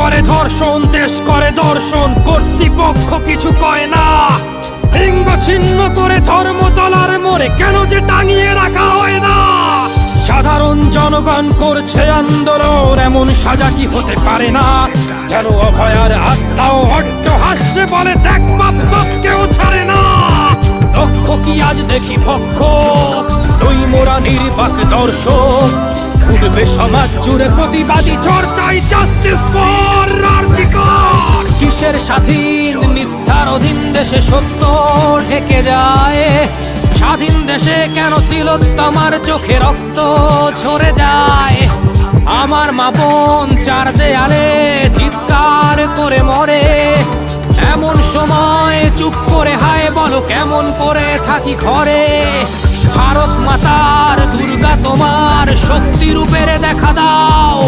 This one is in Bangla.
করে ধর্ষণ, দেশ করে দর্শন, কর্তৃপক্ষ কিছু কয় না। লিঙ্গ ছিন্ন করে ধর্ম তলার মোড়ে কেন যে টাঙিয়ে রাখা হয় না? সাধারণ জনগণ করছে আন্দোলন, এমন সাজা কি হতে পারে না? যেন অভয়ার আত্মাও অট্ট হাস্যে বলে, দেখ বাপ বাপকেও ছাড়ে না। লক্ষ্য কি আজ দেখি পক্ষ, নই মোরা নির্বাক দর্শক। উঠবে সমাজ জুড়ে প্রতিবাদী চর্চায়, জাস্টিস ফর আরজি কর। কিসের স্বাধীন মিথ্যার অধীন দেশে সত্য ঢেকে যায়? স্বাধীন দেশে কেন তিলোত্তমার চোখে রক্ত ঝরে যায়? আমার মা বোন চার দেয়ালে চিৎকার করে মরে, এমন সময় চুপ করে হায় বলো কেমন করে থাকি ঘরে? ভারত মাতার দুর্গা তোমার শক্তি রূপের দেখা দাও।